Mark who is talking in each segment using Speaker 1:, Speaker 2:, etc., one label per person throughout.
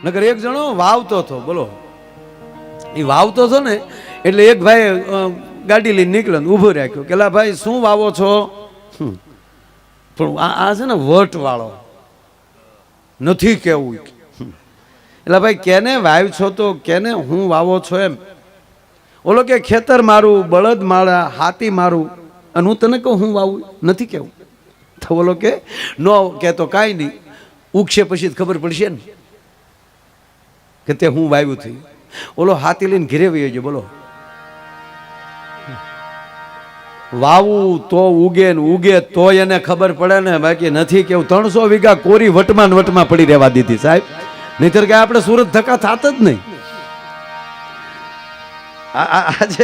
Speaker 1: નકર એક જણો વાવતો હતો, બોલો એ વાવતો હતો ને એટલે એક ભાઈ ગાડી લઈને નીકળ્યો, ઊભો રાખ્યો કે લા ભાઈ શું વાવો છો? પણ આ છે ને વટ વાળો નથી કેવું, એટલે ભાઈ કેને વાવ છો તો કેને હું વાવો છો એમ. ઓલો કે ખેતર મારું, બળદ મારા, હાથી મારું, અને હું તને કહું હું વાવું, નથી કેવું. તો ઓલો કે નો કે તો કાંઈ નહીં, ઉગશે પછી ખબર પડશે ને કે તે હું વાવ્યું થયું. ઓલો હાથી લઈને ઘેરે વયો ગયો. બોલો વાવું તો ઉગે ને ઉગે તો એને ખબર પડે ને, બાકી નથી કેવું. 300 વીઘા કોરી વટમાં વટમાં પડી રહેવા દીધી સાહેબ, નહીતર કે આપણે સુરત ધક્કા થાત જ નહીં. આજે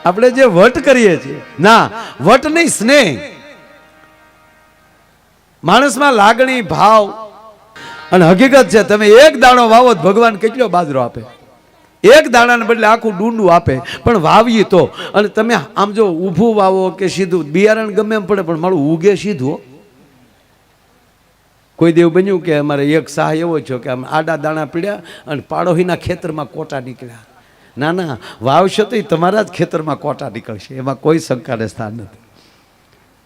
Speaker 1: આપણે જે વટ કરીએ છીએ, ના વટ નહીં, સ્નેહ. માણસમાં લાગણી, ભાવ અને હકીકત છે. તમે એક દાણો વાવો ભગવાન કેટલો બાજરો આપે, એક દાણાને બદલે આખું ડુંડું આપે. પણ વાવીએ તો, અને તમે આમ જો ઊભું વાવો કે સીધું, બિયારણ ગમે એમ પડે પણ મારું ઉગે સીધું. કોઈ દેવ બન્યું કે અમારે એક શાહ એવો છો કે આમ આડા દાણા પીડ્યા અને પાડોશીના ખેતરમાં કોટા નીકળ્યા. ના ના, વાવશો તો તમારા જ ખેતરમાં કોટા નીકળશે, એમાં કોઈ શંકાને સ્થાન નથી.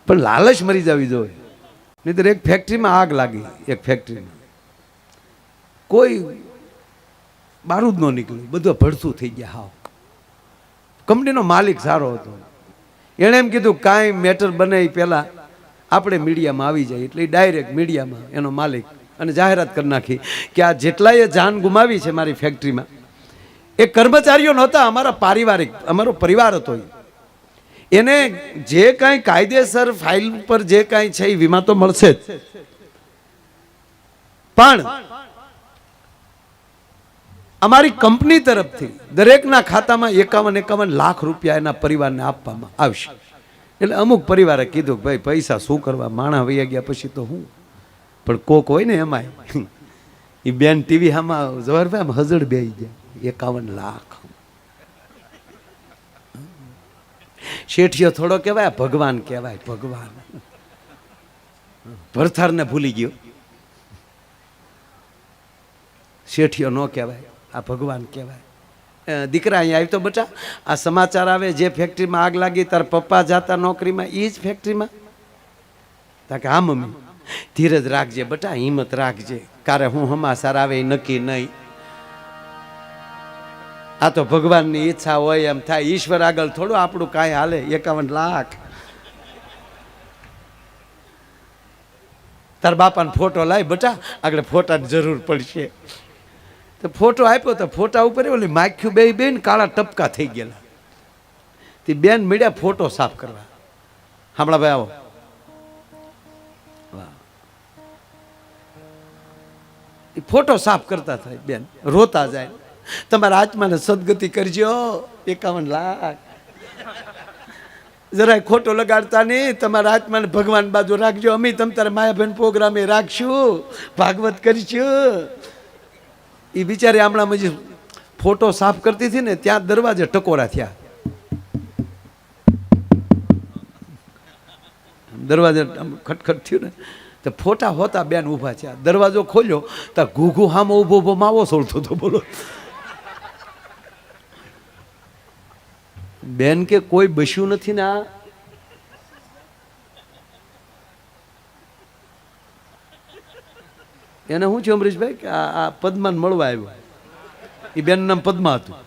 Speaker 1: પણ લાલચ મરી જવી જોઈએ. નહીંતર એક ફેક્ટરીમાં આગ લાગી, એક ફેક્ટરીમાં કોઈ બારૂદ ન નીકળ્યું, બધું ભડથું થઈ ગયા. હાવ કંપનીનો માલિક સારો હતો, એણે એમ કીધું કાંઈ મેટર બને એ પહેલાં આપણે મીડિયામાં આવી જાય. એટલે ડાયરેક્ટ મીડિયામાં એનો માલિક અને જાહેરાત કરી નાખી કે આ જેટલાએ જાન ગુમાવી છે મારી ફેક્ટરીમાં, એ કર્મચારીઓ નહોતા, અમારા પારિવારિક, અમારો પરિવાર હતો. એને જે કાંઈ કાયદેસર ફાઇલ પર જે કાંઈ છે એ વીમા તો મળશે જ, પણ અમારી કંપની તરફથી દરેકના ખાતામાં 51 લાખ રૂપિયા એના પરિવારને આપવામાં આવશે. એટલે અમુક પરિવારે કીધું ભાઈ પૈસા શું કરવા, માણા વૈયા ગયા પછી તો હું. પણ કોક હોય ને એમાંય એ બેન ટીવી આમાં જવાહરભાઈ આમ હજડ બેહી ગયા. 51 લાખ શેઠિયો થોડો કહેવાય, ભગવાન કહેવાય. ભગવાન ભરથારને ભૂલી ગયો, શેઠિયો ન કહેવાય, આ ભગવાન કહેવાય. દીકરા અહીંયા આવી તો બેટા, આ સમાચાર આવે જે ફેક્ટરીમાં આગ લાગી તાર પપ્પા જાતા નોકરીમાં, એ જ ફેક્ટરીમાં? તા કે હા મમ્મી. ધીરજ રાખજે બેટા, હિંમત રાખજે, કારે હું સમાચાર આવે એ નક્કી નહીં. આ તો ભગવાનની ઈચ્છા હોય એમ થાય, ઈશ્વર આગળ થોડું આપણું કાંઈ હાલે. 51 લાખ તાર બાપાને ફોટો લાય બેટા, આગળ ફોટાની જરૂર પડશે. તો ફોટો આપ્યો તો ફોટા ઉપર ઓલી માખ્યું બે બેન કાળા ટપકા થઈ ગયેલા. તે બેન મળ્યા ફોટો સાફ કરવા. હમણાં ભાઈ આવો, ફોટો સાફ કરતા થાય. બેન રોતા જાય, તમારા આત્માને સદગતિ કરજો. 51 લાખ જરાય ખોટો લગાડતા નહીં, તમારા આત્માને ભગવાન બાજુ રાખજો. અમે તમ તારે માયાબેન પ્રોગ્રામે રાખશું, ભાગવત કરીશું. એ બિચારી હમણાં જે ફોટો સાફ કરતી હતી ને ત્યાં દરવાજે ટકોરા થયા. દરવાજે ખટખટ થયું ને તો ફોટા હોતા બેન ઊભા છે. દરવાજો ખોલ્યો તો ઘૂઘુ હામો ઊભો ઊભો માવો સોળતો હતો. બોલો બેન કે કોઈ બસ્યું નથી ને આ એને શું છે અમરીશભાઈ કે આ પદ્માને મળવા આવ્યો. એ બેન નામ પદ્મા હતું.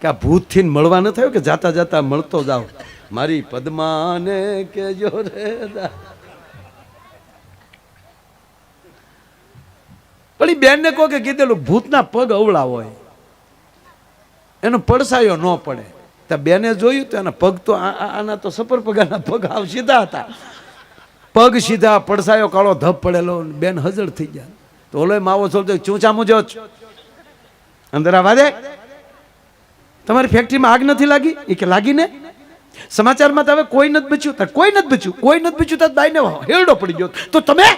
Speaker 1: કે આ ભૂતથી મળવા ન થયો કે જાતા જાતા મળતો જાવ, મારી પદ્માને કેજો રે. પણ એ બેનને કહો કે કીધેલું ભૂતના પગ અવળા હોય, એનો પડસાયો ન પડે. ત્યાં બેને જોયું તો એના પગ તો આના તો સપર પગાના પગ આવ સીધા હતા, પગ સીધા, પડસાયો કાળો ધપ પડેલો. બેન હજળ થઈ ગયા. તો ઓલો માવો છો ચૂંચા મુજો અંદર આવા દે, તમારી ફેક્ટરીમાં આગ નથી લાગી? એ કે લાગી ને. સમાચારમાં તો હવે કોઈ નથી બચ્યું. કોઈ નથી બચ્યું, કોઈ નથી બચ્યું. તો બાઈને હેરડો પડી ગયો. તો તમે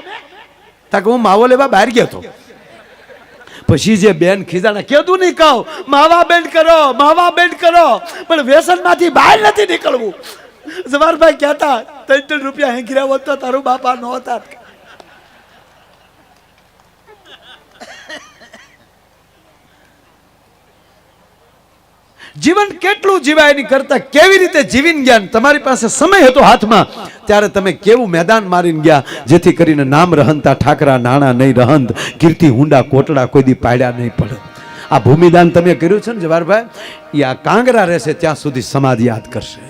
Speaker 1: તાકે હું માવો લેવા બહાર ગયો હતો. પછી જે બેન ખીજાણા, કીધું નહીં કહો માવા બેન્ડ કરો, માવા બેન્ડ કરો, પણ વ્યસન માંથી બહાર નથી નીકળવું. જવાહરભાઈ કહેતા 3 રૂપિયા હેંગીરા હોત તો તારું બાપા ન હતા. જીવન કેટલું જીવાય એની કરતા કેવી રીતે જીવીને ગયા, તમારી પાસે સમય હતો હાથમાં ત્યારે તમે કેવું મેદાન મારીને ગયા, જેથી કરીને નામ રહંતા ઠાકરા નાણા નહીં રહંત, કીર્તિ હુંડા કોટડા કોઈ દી પાડ્યા નહીં પડે. આ ભૂમિદાન તમે કર્યું છે ને જવાહરભાઈ, એ આ કાંગરા રહેશે ત્યાં સુધી સમાજ યાદ કરશે.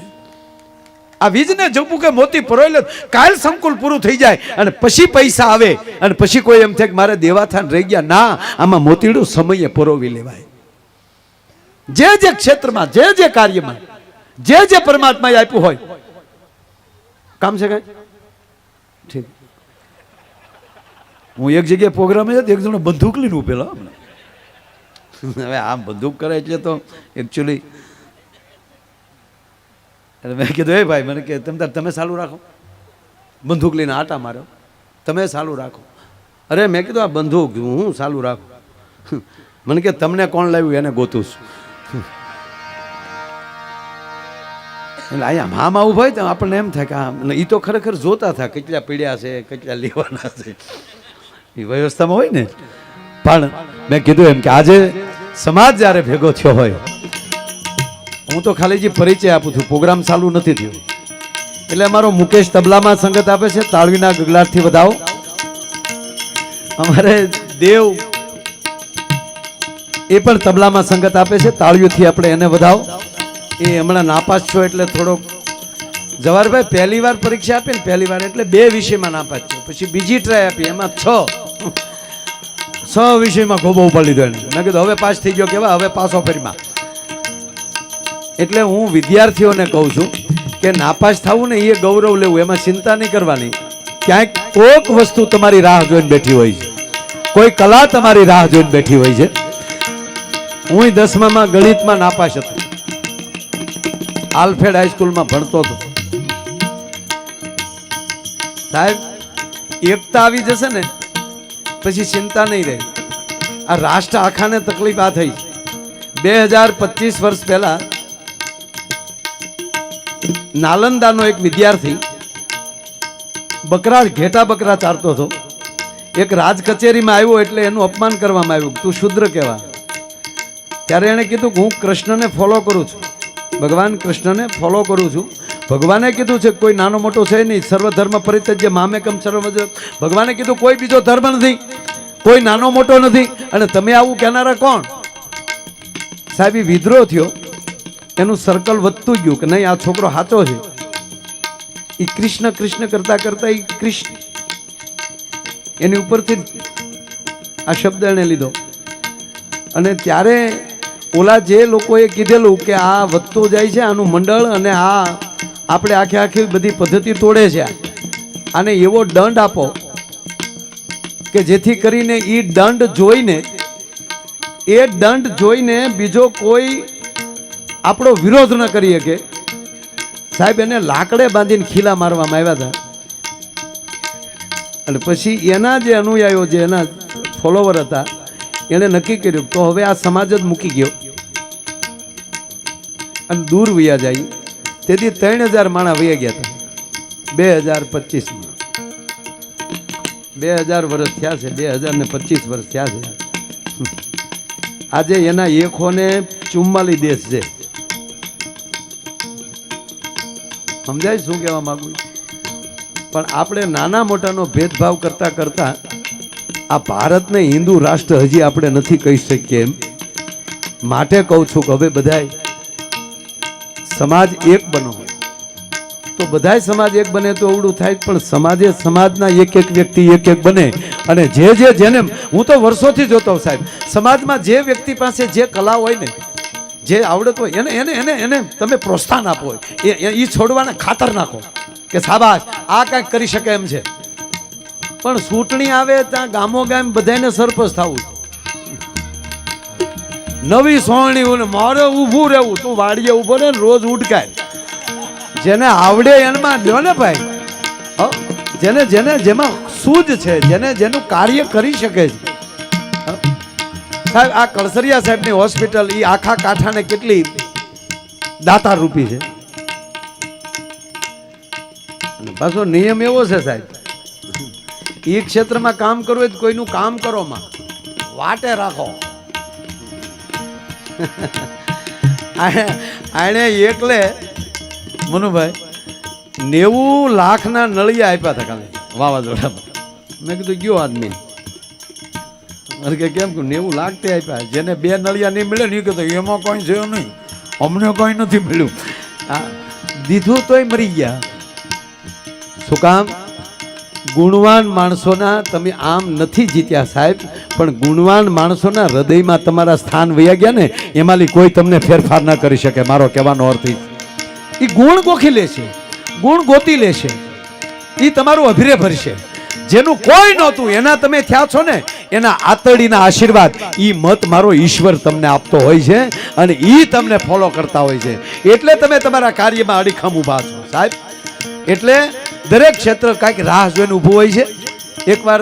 Speaker 1: આ વીજને જપું કે મોતી પરોય કાલ સંકુલ પૂરું થઈ જાય અને પછી પૈસા આવે અને પછી કોઈ એમ થાય કે મારે દેવાથાન રહી ગયા. ના, આમાં મોતીડું સમયે પરોવી લેવાય. જે જે ક્ષેત્રમાં, જે જે કાર્યમાં, જે જે પરમાત્માએ આપ્યું હોય. કામ છે કઈ ઠીક. હું એક જગ્યાએ પ્રોગ્રામ એક જણો બંદૂક લઈને ઉભેલો. હવે આમ બંદૂક કરે એટલે તો એકચ્યુઅલી મેં કીધું એ ભાઈ, મને કે તમે ચાલુ રાખો, બંદૂક લઈને આટા માર્યો, તમે ચાલુ રાખો. અરે મેં કીધું આ બંદૂક હું ચાલુ રાખું. મને કે તમને કોણ લાવ્યું એને ગોતું છું. એટલે અહીંયા આમ આવું ભાઈ તો આપણને એમ થાય કે આમ એ તો ખરેખર જોતા હતા કેટલા પીડ્યા છે, કેટલા લેવાના છે, એ વ્યવસ્થામાં હોય ને. પણ મેં કીધું એમ કે આજે સમાજ જ્યારે ભેગો થયો હોય, હું તો ખાલી જે પરિચય આપું છું, પ્રોગ્રામ ચાલુ નથી થયો. એટલે અમારો મુકેશ તબલામાં સંગત આપે છે, તાળવીના ગગલાટથી વધાવો. અમારે દેવ એ પણ તબલામાં સંગત આપે છે, તાળીઓથી આપણે એને વધાવો. એ હમણાં નાપાસ છો એટલે થોડોક જવાહરભાઈ પહેલી વાર પરીક્ષા આપી ને, પહેલી વાર એટલે 2 વિષયમાં નાપાસ છો, પછી બીજી ટ્રાય આપી એમાં 6 વિષયમાં ખોબો ઉપાડી લીધો એને. મેં કીધું હવે પાસ થઈ ગયો કેવા, હવે પાસો ફરીમાં. એટલે હું વિદ્યાર્થીઓને કહું છું કે નાપાસ થવું ને એ ગૌરવ લેવું, એમાં ચિંતા નહીં કરવાની. ક્યાંક કોઈક વસ્તુ તમારી રાહ જોઈને બેઠી હોય છે, કોઈ કલા તમારી રાહ જોઈને બેઠી હોય છે. હું 10માં ગણિતમાં નાપાસ હતો, આલ્ફ્રેડ હાઈસ્કૂલમાં ભણતો હતો. સાહેબ એકતા આવી જશે ને પછી ચિંતા નહીં રહે. આ રાષ્ટ્ર આખાને તકલીફ આ થઈ. 2025 વર્ષ પહેલા નાલંદાનો એક વિદ્યાર્થી ઘેટા બકરા ચારતો હતો. એક રાજ કચેરીમાં આવ્યો એટલે એનું અપમાન કરવામાં આવ્યું, તું શુદ્ર કહેવા. ત્યારે એણે કીધું કે હું કૃષ્ણને ફોલો કરું છું, ભગવાન કૃષ્ણને ફોલો કરું છું. ભગવાને કીધું છે કોઈ નાનો મોટો છે નહીં, સર્વધર્મ પરિત્યજ્ય મામેકમ સર્વ. ભગવાને કીધું કોઈ બીજો ધર્મ નથી, કોઈ નાનો મોટો નથી, અને તમે આવું કહેનારા કોણ? સાહેબ એ વિદ્રોહ થયો, એનું સર્કલ વધતું ગયું કે નહીં આ છોકરો સાચો છે. એ કૃષ્ણ કૃષ્ણ કરતા કરતા એ કૃષ્ણ એની ઉપરથી આ શબ્દ એને લીધો. અને ત્યારે ઓલા જે લોકોએ કીધેલું કે આ વધતો જાય છે આનું મંડળ, અને આ આપણે આખી બધી પદ્ધતિ તોડે છે, આને એવો દંડ આપો કે જેથી કરીને એ દંડ જોઈને બીજો કોઈ આપણો વિરોધ ન કરી શકે. સાહેબ એને લાકડે બાંધીને ખીલા મારવામાં આવ્યા હતા. અને પછી એના જે અનુયાયીઓ, જે એના ફોલોવર હતા, એણે નક્કી કર્યું તો હવે આ સમાજ જ મૂકી ગયો અને દૂર વયા જાય. તેથી 3000 માણસ વયા ગયા હતા 2025માં. 2000 વર્ષ થયા છે, 2025 વર્ષ થયા છે. આજે એના 144 દેશ છે. સમજાય શું કહેવા માંગુ? પણ આપણે નાના મોટાનો ભેદભાવ કરતા કરતા આ ભારતને હિન્દુ રાષ્ટ્ર હજી આપણે નથી કહી શકીએ એમ. માટે કહું છું કે હવે બધાય સમાજ એક બનો, તો બધાય સમાજ એક બને તો અવડું થાય. પણ સમાજના એક વ્યક્તિ એક બને, અને જેને હું તો વર્ષોથી જોતો સાહેબ, સમાજમાં જે વ્યક્તિ પાસે જે કલા હોય ને, જે આવડત હોય એને તમે પ્રોત્સાહન આપો, એ છોડવાને ખાતર નાખો કે શાબાશ આ કાંઈક કરી શકે એમ છે. પણ ચૂંટણી આવે ત્યાં ગામો ગામ બધાને સરપંચ થવું, નવી સોહણી મારે ઊભું રહેવું, તું વાડીએ ઊભો રહે ને રોજ ઉડકાય. જેને આવડે એમાં લ્યો ને ભાઈ, જેમાં સૂઝ છે, જેનું કાર્ય કરી શકે છે. સાહેબ આ કળસરિયા સાહેબની હોસ્પિટલ એ આખા કાંઠાને કેટલી દાતાર રૂપી છે. પાછો નિયમ એવો છે સાહેબ, એ ક્ષેત્રમાં કામ કરવું હોય તો કોઈનું કામ કરો માં વાટે રાખો. આણે એકલે મનુભાઈ 90 લાખના નળિયા આપ્યા હતા કાલે વાવાઝોડામાં. મેં કીધું ગયો આદમી કે કેમ કે 90 લાખ તે આપ્યા. જેને 2 નળિયા નહીં મળે ને એ કહેતો એમાં કોઈ છે નહીં, અમને કોઈ નથી મળ્યું. દીધું તોય મરી ગયા. શું કામ? ગુણવાન માણસોના તમે આમ નથી જીત્યા સાહેબ, પણ ગુણવાન માણસોના હૃદયમાં તમારા સ્થાન વયા ગયા ને, એમાંથી કોઈ તમને ફેરફાર ન કરી શકે. મારો કહેવાનો અર્થ એ ગુણ ગોખી લેશે, ગુણ ગોતી લેશે, એ તમારું અભિરે ભરશે. જેનું કોઈ નહોતું એના તમે થયા છો ને, એના આતરડીના આશીર્વાદ એ મત મારો ઈશ્વર તમને આપતો હોય છે અને એ તમને ફોલો કરતા હોય છે. એટલે તમે તમારા કાર્યમાં અડીખમ ઊભા છો સાહેબ. એટલે દરેક ક્ષેત્ર કાંઈક રાહ જોઈને ઊભું હોય છે. એકવાર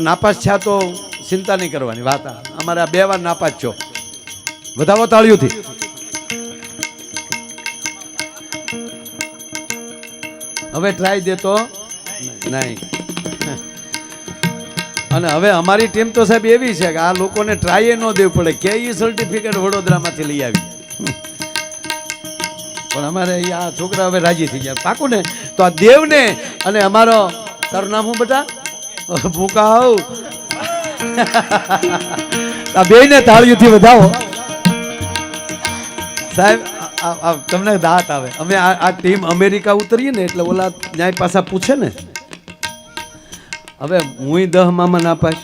Speaker 1: નાપાસ થયા તો ચિંતા નહીં કરવાની વાત. અમારે આ 2 વાર નાપાસ છો. વધાવો તાળીઓથી. હવે ટ્રાય દેતો નહીં. અને હવે અમારી ટીમ તો સાહેબ એવી છે કે આ લોકોને ટ્રાય ન દેવું પડે. કે ઈ સર્ટિફિકેટ વડોદરામાંથી લઈ આવી. પણ અમારે આ છોકરા હવે રાજી થઈ ગયા. પાકું ને? તો આ દેવને અને અમારો, તારું નામ શું બેટા? ભૂકાવ. આ બેયને તાળીઓથી વધાવો સાહેબ. તમને દાંત આવે. અમે આ ટીમ અમેરિકા ઉતરીએ ને એટલે ઓલા ન્યાય પાછા પૂછે ને, હવે હું 10 મામા ના પાસ.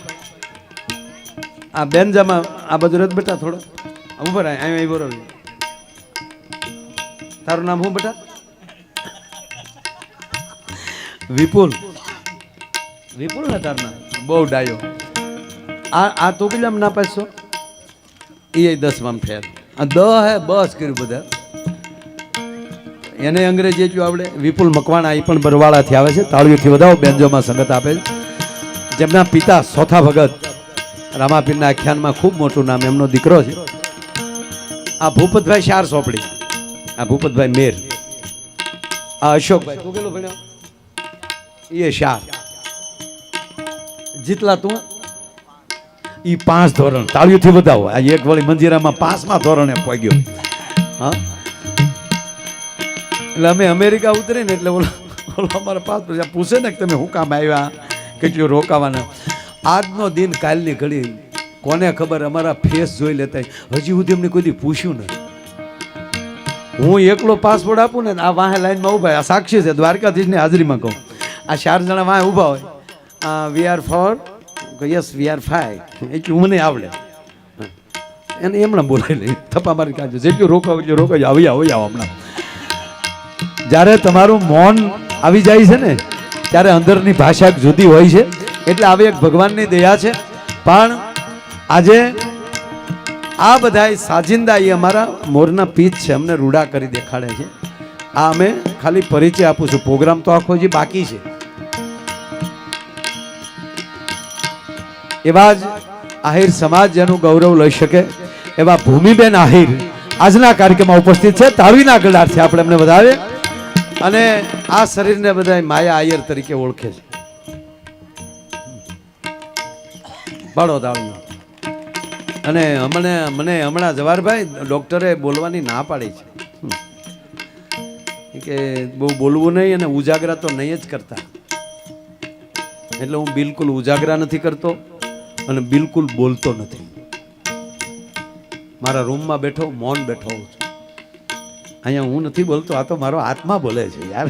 Speaker 1: આ બેનજામાં આ બધું રદ બેટા થોડો ઉભો રહે. અહીં બરોબર. તારું નામ શું બેટા? વિપુલ. વિપુલ ને તારું નામ? બહુ ડાયો. આ તો કેટલામાં ના પાસ છો? એ 10માં ફેર. આ 10 હે બસ કર્યું બધા. એને અંગ્રેજી એટલું આવડે. વિપુલ મકવાણા એ પણ બરવાળાથી આવે છે. તાળીઓથી વધાવો. બેન્જોમાં સંગત આપે છે. જેમના પિતા સોથા ભગત રામાપીરના આખ્યાનમાં ખૂબ મોટું નામ, એમનો દીકરો છે. આ ભૂપતભાઈ 4 સોપડી. આ ભૂપતભાઈ મેર. આ અશોકભાઈ તું કેટલું ભણ્યો? એ 4. જીતલા તું? એ 5 ધોરણ. તાળીઓથી વધાવો. આ એક વળી મંજીરામાં 5મા ધોરણે પહોંચ્યો. હા, એટલે અમે અમેરિકા ઉતરીને એટલે ઓલો અમારા 5 પૂછે ને કે તમે શું કામ આવ્યા, કેટલું રોકાવાના. આજનો દિન કાલની ઘડી કોને ખબર. અમારા ફેસ જોઈ લેતા હજી સુધી અમને કોઈ પૂછ્યું નથી. હું એકલો પાસપોર્ટ આપું ને આ વાહે લાઈનમાં ઊભા. આ સાક્ષી છે, દ્વારકાધીશની હાજરીમાં કહું. આ 4 જણા વાહે ઊભા હોય. We are 4, yes we are 5, એટલું મને આવડે. એને એમણે બોલાવી લઈ થપ્પા મારી કાઢજો. જેટલું રોકાવ એટલું રોકાજો. આવી આવો હમણાં. જ્યારે તમારું મૌન આવી જાય છે ને ત્યારે અંદરની ભાષા જુદી હોય છે. એટલે આવી એક ભગવાનની દયા છે. પણ આજે આ બધા સાજિંદા એ અમારા મોરના પીચ છે, અમને રૂડા કરી દેખાડે છે. આ અમે ખાલી પરિચય આપું છું. પ્રોગ્રામ તો આખો જે બાકી છે. એવા જ આહિર સમાજ જેનું ગૌરવ લઈ શકે એવા ભૂમિબેન આહિર આજના કાર્યક્રમમાં ઉપસ્થિત છે. તાળીના ગળાથી આપણે એમને વધાવીએ. અને આ શરીરને બધા માયા આયર તરીકે ઓળખે છે. બાળો તાળું. અને મને હમણાં જવાહરભાઈ ડૉક્ટરે બોલવાની ના પાડી છે કે બહુ બોલવું નહીં અને ઉજાગરા તો નહીં જ કરતા. એટલે હું બિલકુલ ઉજાગરા નથી કરતો અને બિલકુલ બોલતો નથી. મારા રૂમમાં બેઠો મૌન બેઠો છું. અહીંયા હું નથી બોલતો. આ તો મારો આત્મા બોલે છે યાર.